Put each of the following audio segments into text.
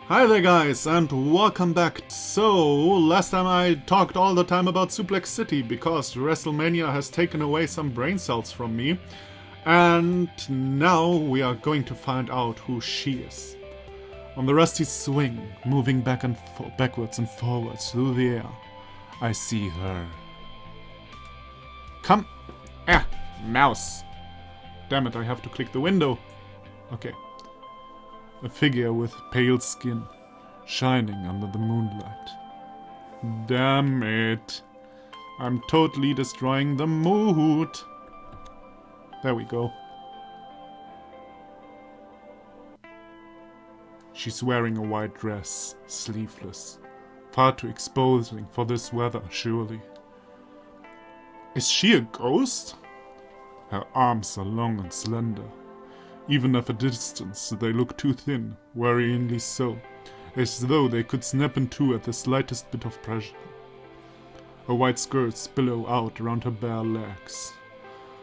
Hi there guys and welcome back. So, last time I talked all the time about Suplex City because WrestleMania has taken away some brain cells from me. And now we are going to find out who she is. On the rusty swing, moving backwards and forwards through the air, I see her. Come! Ah! Mouse! Damn it, I have to click the window. Okay. A figure with pale skin, shining under the moonlight. Damn it. I'm totally destroying the mood. There we go. She's wearing a white dress, sleeveless. Far too exposing for this weather, surely. Is she a ghost? Her arms are long and slender. Even at a distance, they look too thin, worryingly so, as though they could snap in two at the slightest bit of pressure. Her white skirts billow out around her bare legs.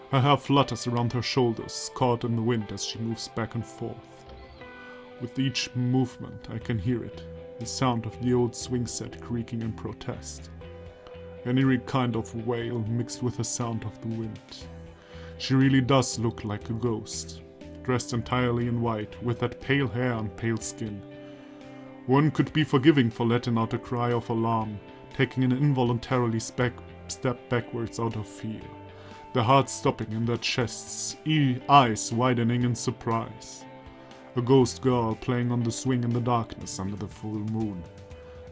Her hair flutters around her shoulders, caught in the wind as she moves back and forth. With each movement, I can hear it, the sound of the old swing set creaking in protest. An eerie kind of wail mixed with the sound of the wind. She really does look like a ghost. Dressed entirely in white, with that pale hair and pale skin. One could be forgiving for letting out a cry of alarm, taking an involuntarily step backwards out of fear, the heart stopping in their chests, eyes widening in surprise. A ghost girl playing on the swing in the darkness under the full moon.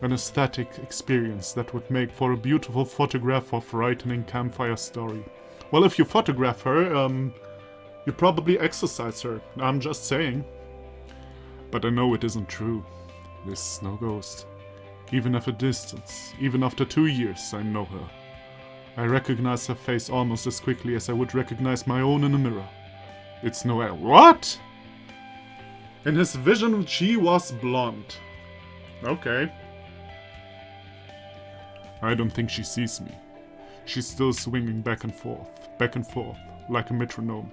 An aesthetic experience that would make for a beautiful photograph or frightening campfire story. Well, if you photograph her, you probably exercise her, I'm just saying. But I know it isn't true. This is no ghost. Even at a distance, even after 2 years, I know her. I recognize her face almost as quickly as I would recognize my own in a mirror. It's Noelle. What? In his vision, she was blonde. Okay. I don't think she sees me. She's still swinging back and forth, like a metronome.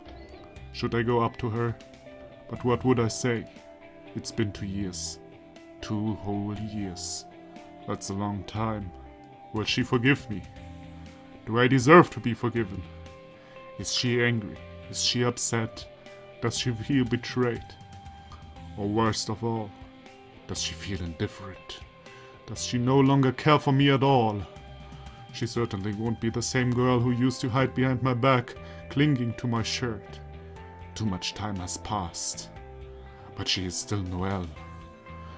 Should I go up to her? But what would I say? It's been 2 years. 2 whole years. That's a long time. Will she forgive me? Do I deserve to be forgiven? Is she angry? Is she upset? Does she feel betrayed? Or worst of all, does she feel indifferent? Does she no longer care for me at all? She certainly won't be the same girl who used to hide behind my back, clinging to my shirt. Too much time has passed. But she is still Noelle.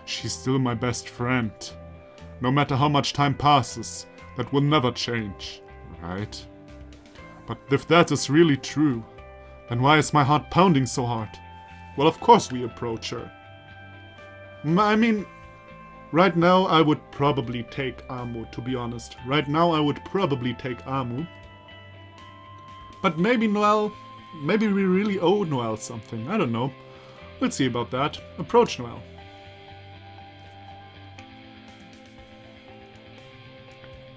She's still my best friend. No matter how much time passes, that will never change, right? But if that is really true, then why is my heart pounding so hard? Well, of course we approach her. I mean, right now I would probably take Amu, to be honest. Right now I would probably take Amu. But maybe Noelle... Maybe we really owe Noelle something. I don't know. We'll see about that. Approach Noelle.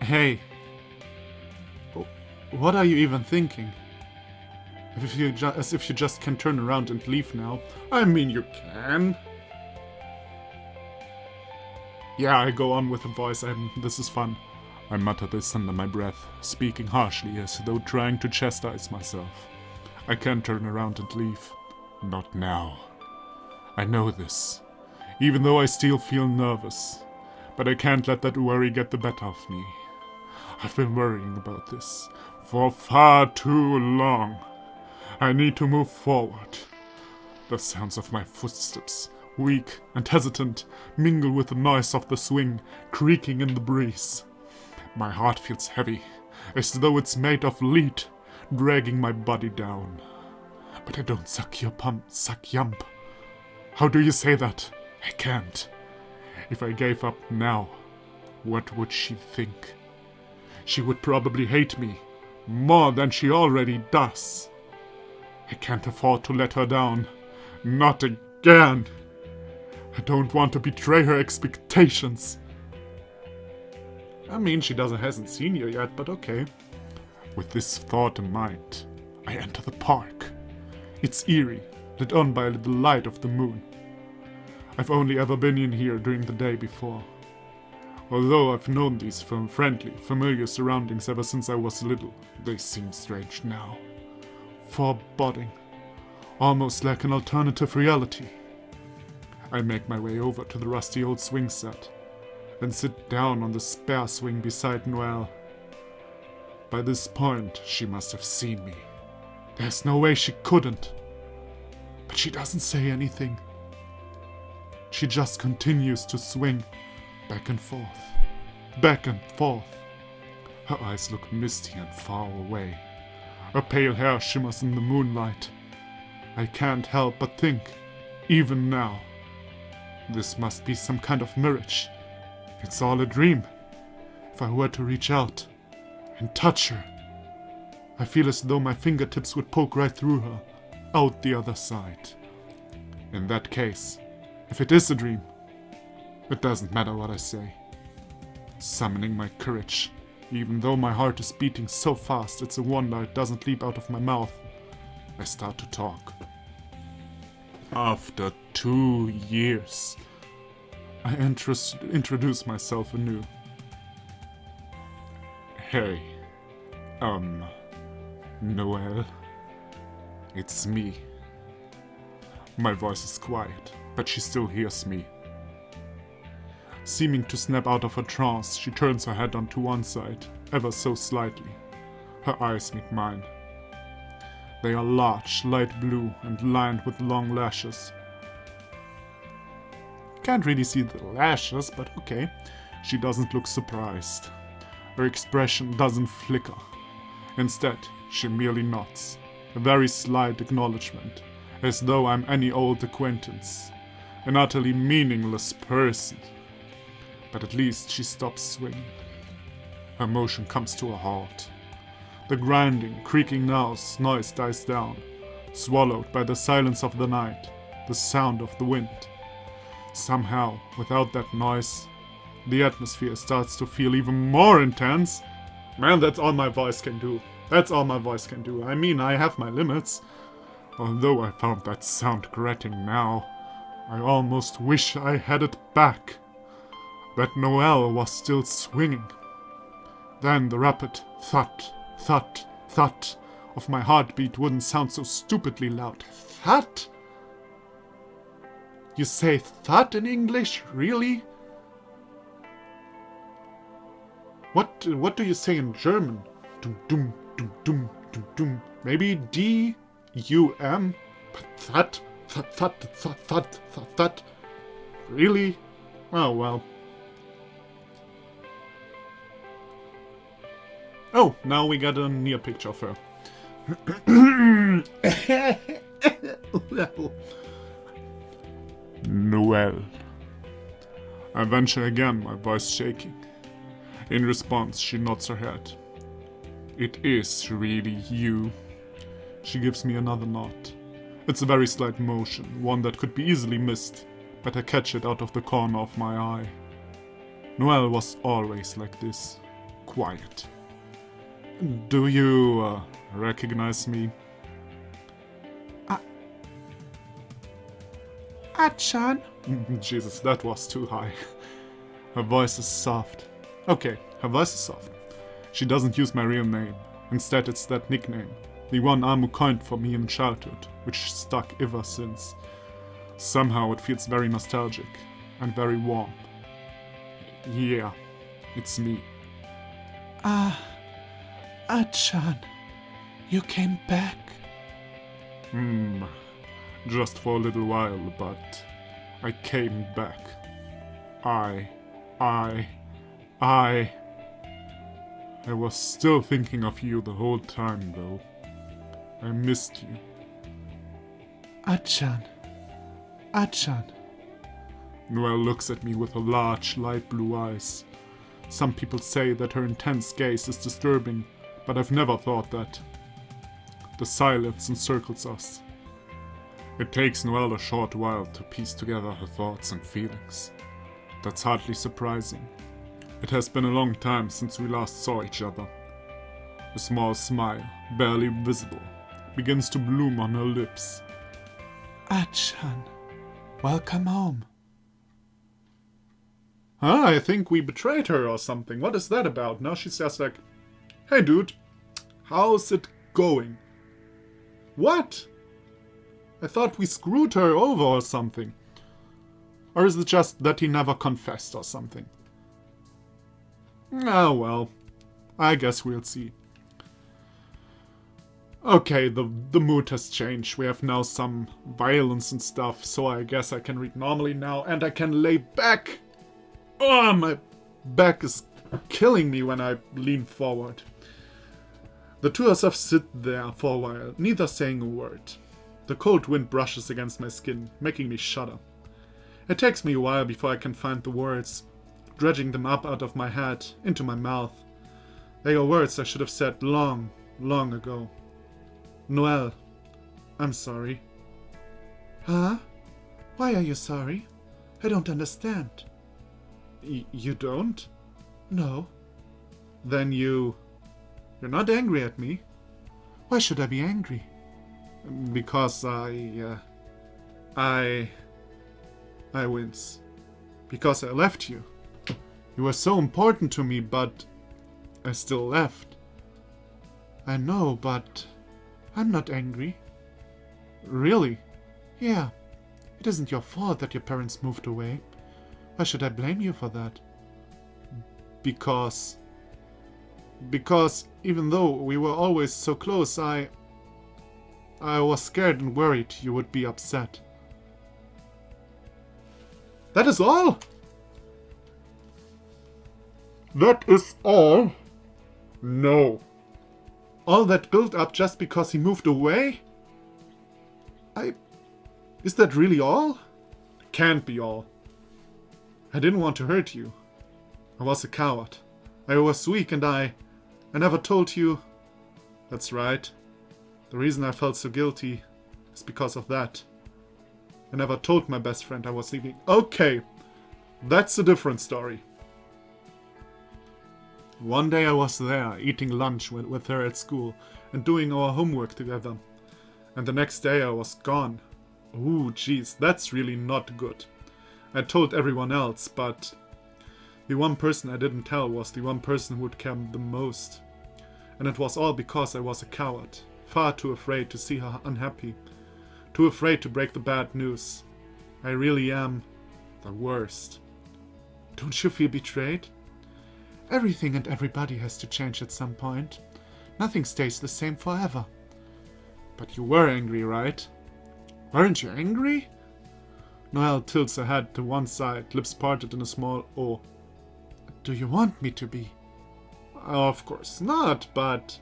Hey. What are you even thinking? As if you just can turn around and leave now. I mean, you can. Yeah, I go on with the voice. This is fun. I mutter this under my breath, speaking harshly as though trying to chastise myself. I can't turn around and leave. Not now. I know this, even though I still feel nervous. But I can't let that worry get the better of me. I've been worrying about this for far too long. I need to move forward. The sounds of my footsteps, weak and hesitant, mingle with the noise of the swing, creaking in the breeze. My heart feels heavy, as though it's made of lead, dragging my body down. But I don't suck yump. How do you say that? I can't. If I gave up now, what would she think? She would probably hate me, more than she already does. I can't afford to let her down. Not again. I don't want to betray her expectations. I mean, she hasn't seen you yet, but okay. With this thought in mind, I enter the park. It's eerie, lit on by the light of the moon. I've only ever been in here during the day before. Although I've known these friendly, familiar surroundings ever since I was little, they seem strange now. Foreboding. Almost like an alternative reality. I make my way over to the rusty old swing set and sit down on the spare swing beside Noelle. By this point, she must have seen me. There's no way she couldn't. But she doesn't say anything. She just continues to swing back and forth, back and forth. Her eyes look misty and far away. Her pale hair shimmers in the moonlight. I can't help but think, even now, this must be some kind of mirage. It's all a dream. If I were to reach out and touch her, I feel as though my fingertips would poke right through her, out the other side. In that case, if it is a dream, it doesn't matter what I say. Summoning my courage, even though my heart is beating so fast it's a wonder it doesn't leap out of my mouth, I start to talk. After 2 years, I introduce myself anew. Hey, Noelle, it's me. My voice is quiet, but she still hears me. Seeming to snap out of her trance, she turns her head onto one side, ever so slightly. Her eyes meet mine. They are large, light blue, and lined with long lashes. Can't really see the lashes, but okay. She doesn't look surprised. Her expression doesn't flicker. Instead, she merely nods, a very slight acknowledgement, as though I'm any old acquaintance, an utterly meaningless person. But at least she stops swinging. Her motion comes to a halt. The grinding, creaking noise dies down, swallowed by the silence of the night, the sound of the wind. Somehow, without that noise, the atmosphere starts to feel even more intense. Man, that's all my voice can do. That's all my voice can do. I mean, I have my limits. Although I found that sound grating now, I almost wish I had it back. That Noelle was still swinging. Then the rapid thud, thud, thud of my heartbeat wouldn't sound so stupidly loud. Thud? You say thud in English? Really? What do you say in German? Dum dum dum dum dum dum. Maybe D-U-M? But thud, thud, thud, thud, thud, thud, thud. Really? Oh well. Oh, now we got a near picture of her. Noelle. I venture again, my voice shaking. In response, she nods her head. It is really you. She gives me another nod. It's a very slight motion, one that could be easily missed, but I catch it out of the corner of my eye. Noelle was always like this, quiet. Do you recognize me? Achan? Jesus, that was too high. Her voice is soft. Okay, her voice is soft. She doesn't use my real name. Instead, it's that nickname, the one Amu coined for me in childhood, which stuck ever since. Somehow it feels very nostalgic and very warm. Yeah, it's me. Achan, you came back? Just for a little while, but I came back. I was still thinking of you the whole time, though. I missed you. Achan. Noelle looks at me with her large, light blue eyes. Some people say that her intense gaze is disturbing, but I've never thought that. The silence encircles us. It takes Noelle a short while to piece together her thoughts and feelings. That's hardly surprising. It has been a long time since we last saw each other. A small smile, barely visible, begins to bloom on her lips. Achan, welcome home. Huh, I think we betrayed her or something. What is that about? Now she says like, hey dude, how's it going? What? I thought we screwed her over or something. Or is it just that he never confessed or something? Oh well, I guess we'll see. Okay, the mood has changed. We have now some violence and stuff, so I guess I can read normally now and I can lay back. Oh, my back is killing me when I lean forward. The two of us sit there for a while, neither saying a word. The cold wind brushes against my skin, making me shudder. It takes me a while before I can find the words, dredging them up out of my head, into my mouth. They are words I should have said long, long ago. Noelle, I'm sorry. Huh? Why are you sorry? I don't understand. You don't? No. Then you're not angry at me? Why should I be angry? Because I wince. Because I left you. You were so important to me, but I still left. I know, but I'm not angry. Really? Yeah. It isn't your fault that your parents moved away. Why should I blame you for that? Because even though we were always so close, I was scared and worried you would be upset. That is all? That is all? No. All that built up just because he moved away? Is that really all? It can't be all. I didn't want to hurt you. I was a coward. I was weak and I never told you. That's right. The reason I felt so guilty is because of that. I never told my best friend I was leaving. Okay, that's a different story. One day I was there, eating lunch with her at school and doing our homework together. And the next day I was gone. Ooh, jeez, that's really not good. I told everyone else, but the one person I didn't tell was the one person who would care the most. And it was all because I was a coward, far too afraid to see her unhappy, too afraid to break the bad news. I really am the worst. Don't you feel betrayed? Everything and everybody has to change at some point. Nothing stays the same forever. But you were angry, right? Weren't you angry? Noelle tilts her head to one side, lips parted in a small O. Do you want me to be? Of course not, but...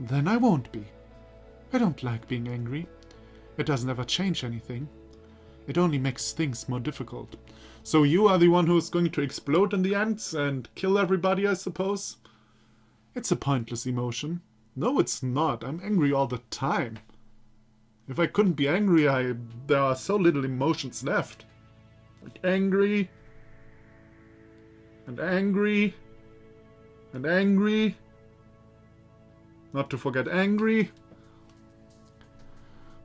Then I won't be. I don't like being angry. It doesn't ever change anything. It only makes things more difficult. So you are the one who is going to explode in the end and kill everybody, I suppose? It's a pointless emotion. No, it's not. I'm angry all the time. If I couldn't be angry, there are so little emotions left. Like angry, and angry, and angry. Not to forget angry.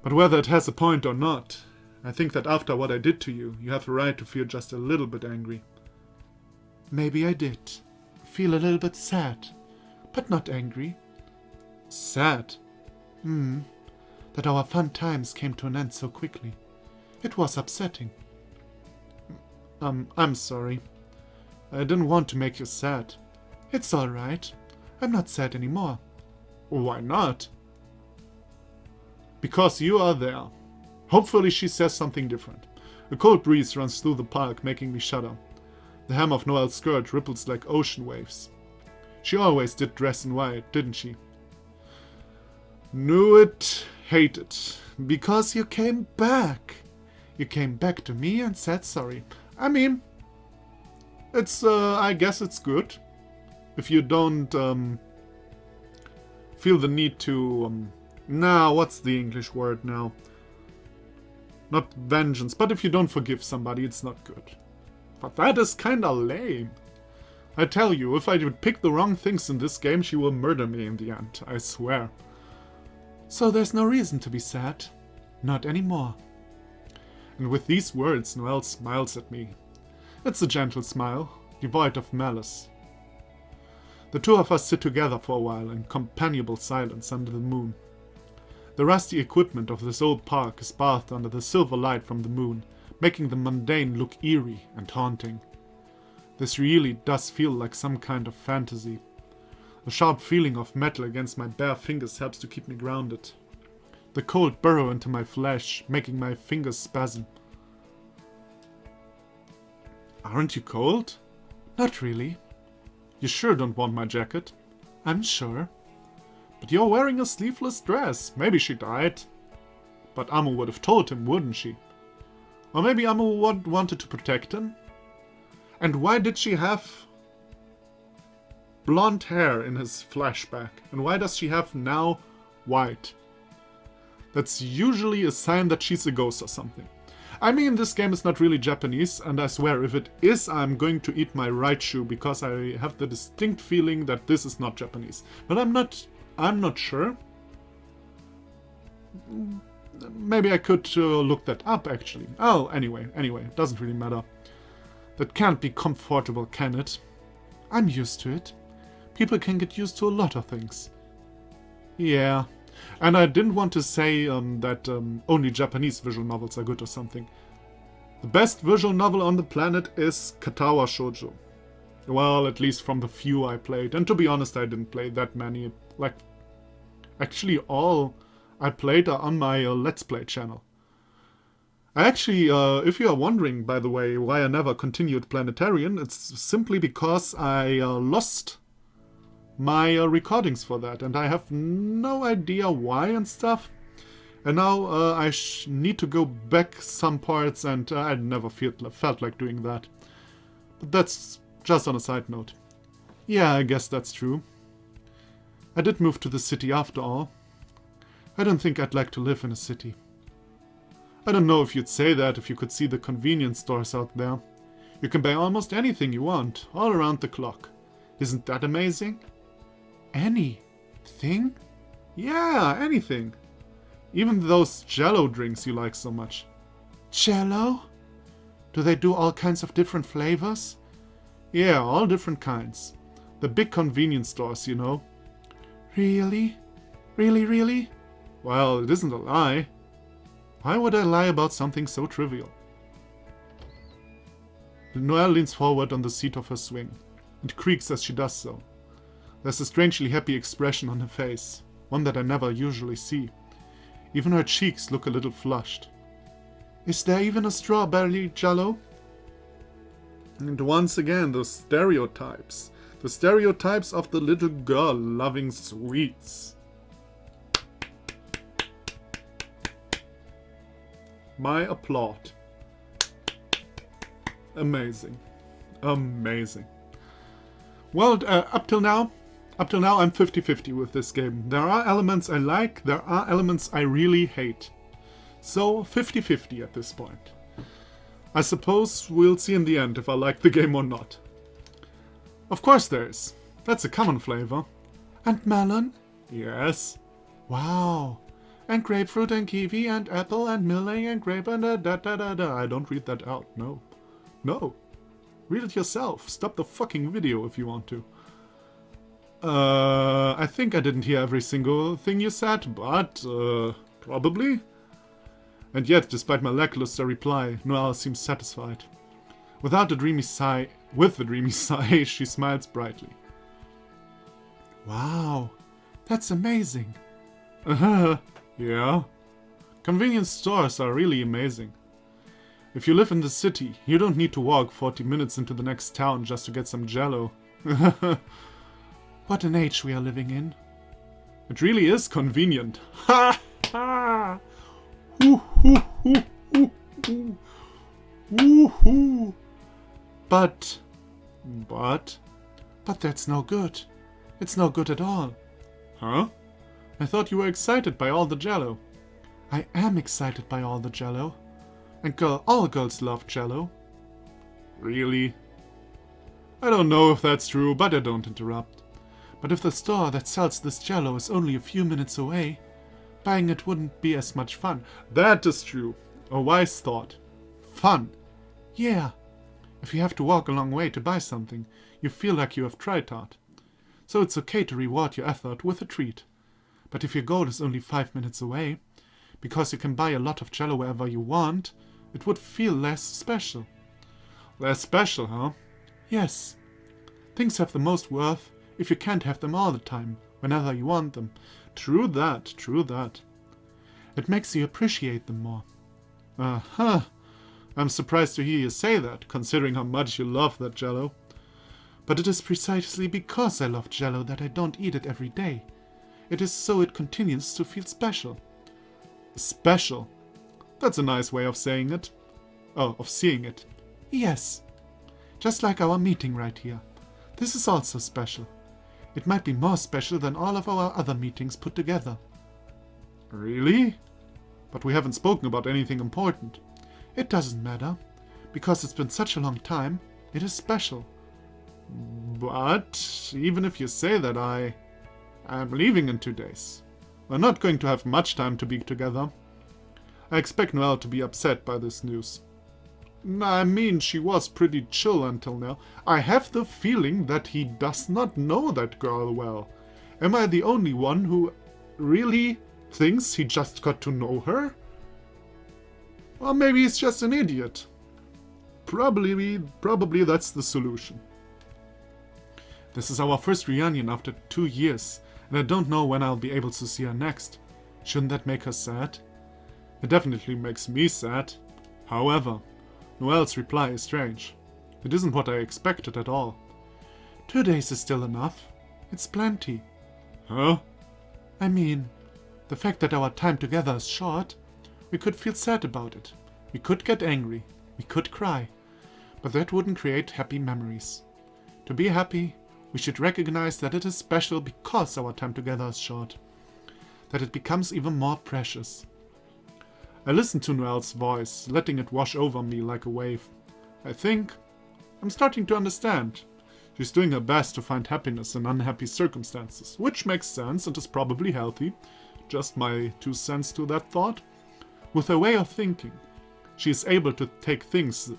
But whether it has a point or not, I think that after what I did to you, you have a right to feel just a little bit angry. Maybe I did. Feel a little bit sad, but not angry. Sad? That our fun times came to an end so quickly. It was upsetting. I'm sorry. I didn't want to make you sad. It's all right. I'm not sad anymore. Why not? Because you are there. Hopefully she says something different. A cold breeze runs through the park, making me shudder. The hem of Noelle's skirt ripples like ocean waves. She always did dress in white, didn't she? Knew it, hate it. Because you came back. You came back to me and said sorry. I mean, it's, I guess it's good. If you don't, feel the need to, what's the English word now? Not vengeance, but if you don't forgive somebody, it's not good. But that is kinda lame. I tell you, if I would pick the wrong things in this game, she will murder me in the end, I swear. So there's no reason to be sad. Not anymore. And with these words, Noelle smiles at me. It's a gentle smile, devoid of malice. The two of us sit together for a while in companionable silence under the moon. The rusty equipment of this old park is bathed under the silver light from the moon, making the mundane look eerie and haunting. This really does feel like some kind of fantasy. The sharp feeling of metal against my bare fingers helps to keep me grounded. The cold burrow into my flesh, making my fingers spasm. Aren't you cold? Not really. You sure don't want my jacket? I'm sure. But you're wearing a sleeveless dress. Maybe she died. But Amu would have told him, wouldn't she? Or maybe Amu wanted to protect him? And why did she have blonde hair in his flashback? And why does she have now white? That's usually a sign that she's a ghost or something. I mean, this game is not really Japanese, and I swear if it is, I'm going to eat my right shoe because I have the distinct feeling that this is not Japanese. But I'm not sure. Maybe I could look that up actually. Oh, anyway, it doesn't really matter. That can't be comfortable, can it? I'm used to it. People can get used to a lot of things. Yeah. And I didn't want to say that only Japanese visual novels are good or something. The best visual novel on the planet is Katawa Shoujo. Well, at least from the few I played. And to be honest, I didn't play that many. Like, actually all I played are on my Let's Play channel. I actually, if you are wondering, by the way, why I never continued Planetarian, it's simply because I lost my recordings for that, and I have no idea why and stuff. And now I need to go back some parts, and I never felt like doing that. But that's just on a side note. Yeah, I guess that's true. I did move to the city after all. I don't think I'd like to live in a city. I don't know if you'd say that if you could see the convenience stores out there. You can buy almost anything you want, all around the clock. Isn't that amazing? Anything? Yeah, anything. Even those Jello drinks you like so much. Jello? Do they do all kinds of different flavors? Yeah, all different kinds. The big convenience stores, you know. Really? Really? Well, it isn't a lie. Why would I lie about something so trivial? Noelle leans forward on the seat of her swing, and creaks as she does so. There's a strangely happy expression on her face, one that I never usually see. Even her cheeks look a little flushed. Is there even a strawberry jello? And once again, the stereotypes. The stereotypes of the little girl loving sweets. My applaud. Amazing. Amazing. Well, up till now I'm 50-50 with this game. There are elements I like, there are elements I really hate. So 50-50 at this point. I suppose we'll see in the end if I like the game or not. Of course there is. That's a common flavor. And melon? Yes. Wow. And grapefruit and kiwi and apple and milling and grape and da-da-da-da. I don't read that out, no. No. Read it yourself. Stop the fucking video if you want to. I think I didn't hear every single thing you said, but, probably. And yet, despite my lackluster reply, Noelle seems satisfied. With the dreamy sigh, she smiles brightly. Wow, that's amazing. Yeah. Convenience stores are really amazing. If you live in the city, you don't need to walk 40 minutes into the next town just to get some jello. What an age we are living in. It really is convenient. Ha ha! Woohoo! But that's no good. It's no good at all. Huh? I thought you were excited by all the jello. I am excited by all the jello. And all girls love jello. Really? I don't know if that's true, but I don't interrupt. But if the store that sells this jello is only a few minutes away, buying it wouldn't be as much fun. That is true. A wise thought. Fun. Yeah. If you have to walk a long way to buy something, you feel like you have tried hard. So it's okay to reward your effort with a treat. But if your goal is only 5 minutes away, because you can buy a lot of jello wherever you want, it would feel less special. Less special, huh? Yes. Things have the most worth if you can't have them all the time, whenever you want them. True that, true that. It makes you appreciate them more. Uh-huh. I'm surprised to hear you say that, considering how much you love that jello. But it is precisely because I love jello that I don't eat it every day. It is so it continues to feel special. Special? That's a nice way of saying it. Oh, of seeing it. Yes. Just like our meeting right here. This is also special. It might be more special than all of our other meetings put together. Really? But we haven't spoken about anything important. It doesn't matter. Because it's been such a long time, it is special. But even if you say that, I'm leaving in 2 days. We're not going to have much time to be together. I expect Noelle to be upset by this news. I mean, she was pretty chill until now. I have the feeling that he does not know that girl well. Am I the only one who really thinks he just got to know her? Or maybe he's just an idiot. Probably that's the solution. This is our first reunion after 2 years, and I don't know when I'll be able to see her next. Shouldn't that make her sad? It definitely makes me sad. However, Noelle's reply is strange. It isn't what I expected at all. 2 days is still enough. It's plenty. Huh? I mean, the fact that our time together is short, we could feel sad about it. We could get angry. We could cry. But that wouldn't create happy memories. To be happy, we should recognize that it is special because our time together is short. That it becomes even more precious. I listened to Noelle's voice, letting it wash over me like a wave. I think I'm starting to understand. She's doing her best to find happiness in unhappy circumstances, which makes sense and is probably healthy. Just my 2 cents to that thought. With her way of thinking, she is able to take things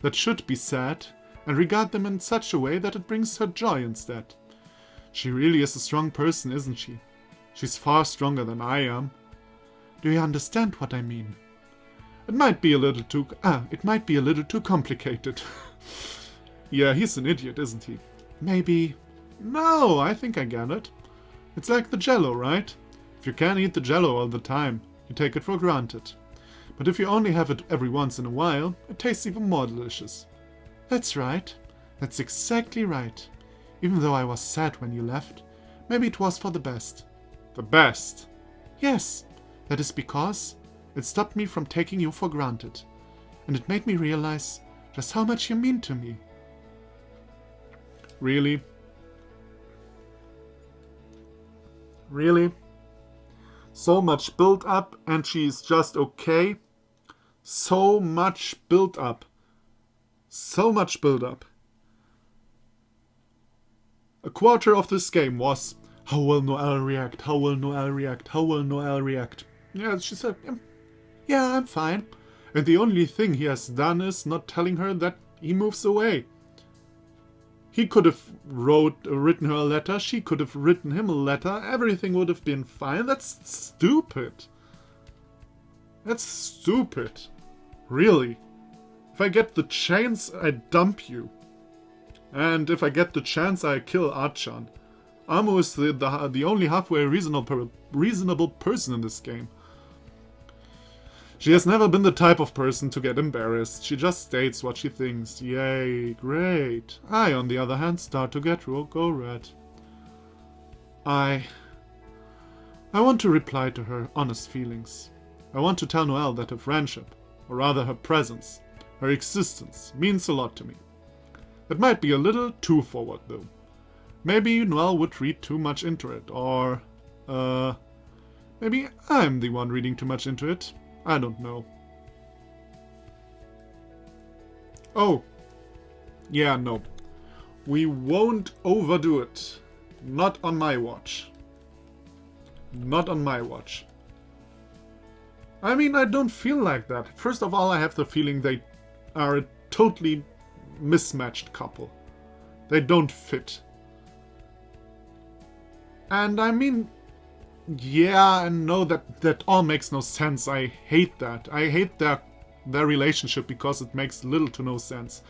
that should be sad and regard them in such a way that it brings her joy instead. She really is a strong person, isn't she? She's far stronger than I am. Do you understand what I mean? It might be a little too complicated. Yeah, he's an idiot, isn't he? Maybe. No, I think I get it. It's like the jello, right? If you can't eat the jello all the time, you take it for granted. But if you only have it every once in a while, it tastes even more delicious. That's right. That's exactly right. Even though I was sad when you left, maybe it was for the best. The best? Yes. That is because it stopped me from taking you for granted. And it made me realize just how much you mean to me. Really? Really? So much build up and she's just okay? So much build up. So much build up. A quarter of this game was, how will Noelle react? How will Noelle react? How will Noelle react? Yeah, she said, yeah, I'm fine. And the only thing he has done is not telling her that he moves away. He could have written her a letter. She could have written him a letter. Everything would have been fine. That's stupid. That's stupid. Really. If I get the chance, I dump you. And if I get the chance, I kill Archan. Amo is the only halfway reasonable person in this game. She has never been the type of person to get embarrassed. She just states what she thinks. Yay, great. I, on the other hand, start to go red. I want to reply to her honest feelings. I want to tell Noelle that her friendship, or rather her presence, her existence, means a lot to me. It might be a little too forward, though. Maybe Noelle would read too much into it, or, maybe I'm the one reading too much into it. I don't know. Oh. Yeah, no. We won't overdo it. Not on my watch. Not on my watch. I mean, I don't feel like that. First of all, I have the feeling they are a totally mismatched couple. They don't fit. And I mean, yeah, I know that all makes no sense. I hate that. I hate their relationship because it makes little to no sense.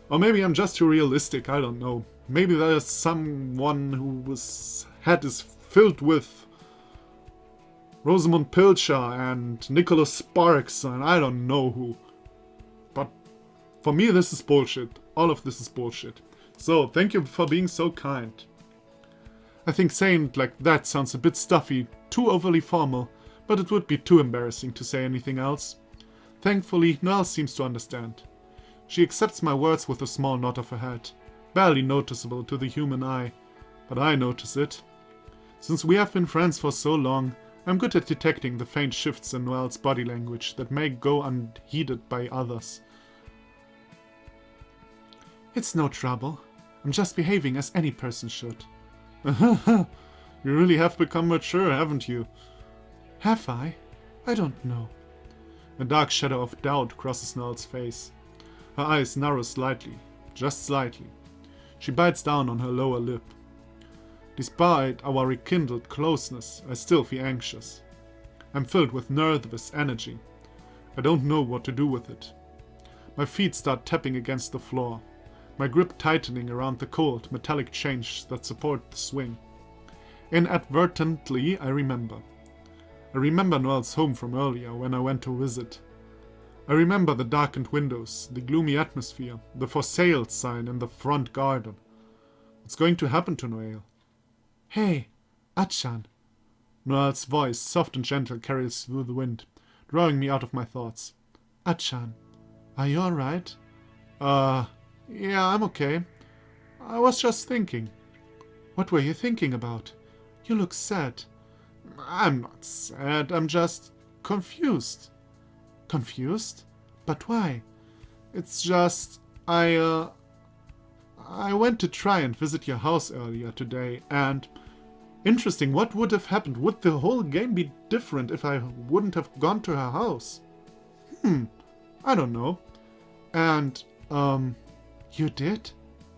Or maybe I'm just too realistic, I don't know. Maybe there's someone whose head is filled with Rosamund Pilcher and Nicholas Sparks and I don't know who. But for me this is bullshit. All of this is bullshit. So, thank you for being so kind. I think saying it like that sounds a bit stuffy, too overly formal, but it would be too embarrassing to say anything else. Thankfully, Noelle seems to understand. She accepts my words with a small nod of her head, barely noticeable to the human eye, but I notice it. Since we have been friends for so long, I'm good at detecting the faint shifts in Noelle's body language that may go unheeded by others. It's no trouble. I'm just behaving as any person should. You really have become mature, haven't you? Have I? I don't know. A dark shadow of doubt crosses Noelle's face. Her eyes narrow slightly, just slightly. She bites down on her lower lip. Despite our rekindled closeness, I still feel anxious. I'm filled with nervous energy. I don't know what to do with it. My feet start tapping against the floor, my grip tightening around the cold, metallic chains that support the swing. Inadvertently, I remember. I remember Noelle's home from earlier when I went to visit. I remember the darkened windows, the gloomy atmosphere, the for sale sign in the front garden. What's going to happen to Noelle? Hey, Achan. Noelle's voice, soft and gentle, carries through the wind, drawing me out of my thoughts. Achan, are you alright? Yeah, I'm okay. I was just thinking. What were you thinking about? You look sad. I'm not sad, I'm just confused. Confused? But why? It's just, I went to try and visit your house earlier today, and interesting, what would have happened? Would the whole game be different if I wouldn't have gone to her house? I don't know. And, you did?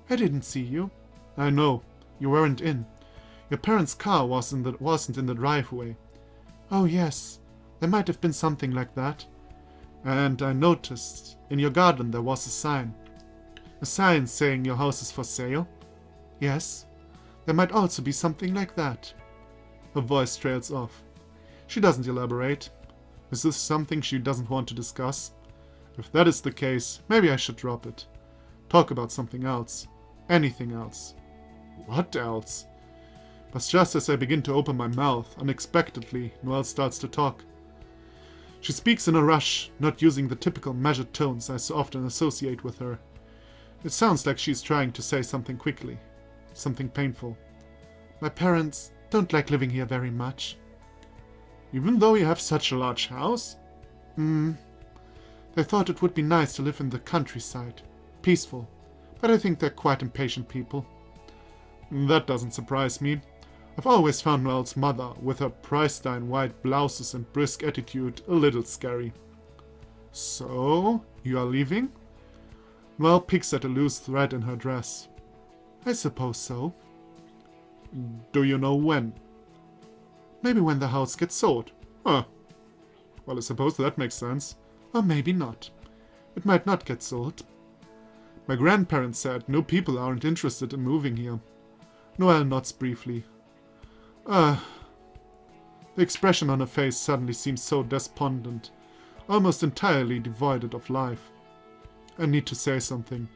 I didn't see you. I know, you weren't in. Your parents' car wasn't in the driveway. Oh yes, there might have been something like that. And I noticed, in your garden there was a sign. A sign saying your house is for sale. Yes, there might also be something like that. Her voice trails off. She doesn't elaborate. Is this something she doesn't want to discuss? If that is the case, maybe I should drop it. Talk about something else. Anything else. What else? But just as I begin to open my mouth, unexpectedly, Noelle starts to talk. She speaks in a rush, not using the typical measured tones I so often associate with her. It sounds like she's trying to say something quickly, something painful. My parents don't like living here very much. Even though you have such a large house? They thought it would be nice to live in the countryside, peaceful, but I think they're quite impatient people. That doesn't surprise me. I've always found Noelle's mother, with her pristine white blouses and brisk attitude, a little scary. So, you are leaving? Noelle picks at a loose thread in her dress. I suppose so. Do you know when? Maybe when the house gets sold. Huh. Well, I suppose that makes sense. Or maybe not. It might not get sold. My grandparents said no people aren't interested in moving here. Noelle nods briefly. The expression on her face suddenly seems so despondent, almost entirely devoid of life. I need to say something.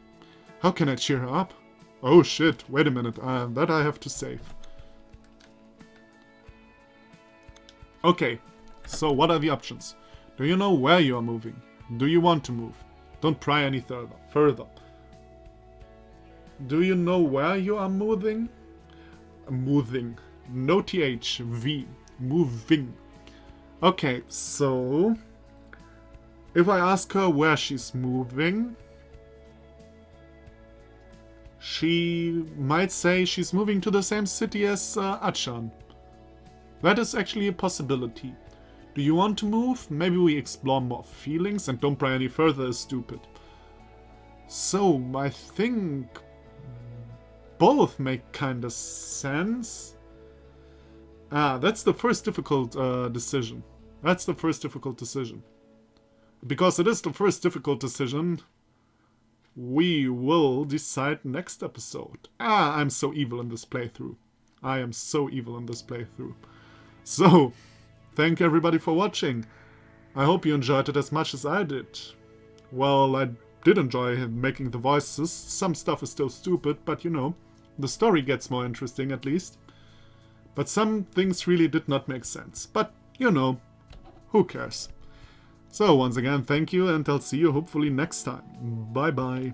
How can I cheer her up? Oh shit, wait a minute, that I have to save. Okay, so what are the options? Do you know where you are moving? Do you want to move? Don't pry any further. Do you know where you are moving? Moving. No TH. V. Moving. Okay, so if I ask her where she's moving, she might say she's moving to the same city as Achan. That is actually a possibility. Do you want to move? Maybe we explore more feelings and don't pry any further is stupid. So, I think both make kinda sense. That's the first difficult decision. That's the first difficult decision. Because it is the first difficult decision, we will decide next episode. I'm so evil in this playthrough. I am so evil in this playthrough. So, thank everybody for watching. I hope you enjoyed it as much as I did. Well, I did enjoy making the voices. Some stuff is still stupid, but you know, the story gets more interesting at least. But some things really did not make sense. But, you know, who cares? So once again, thank you, and I'll see you hopefully next time. Bye bye.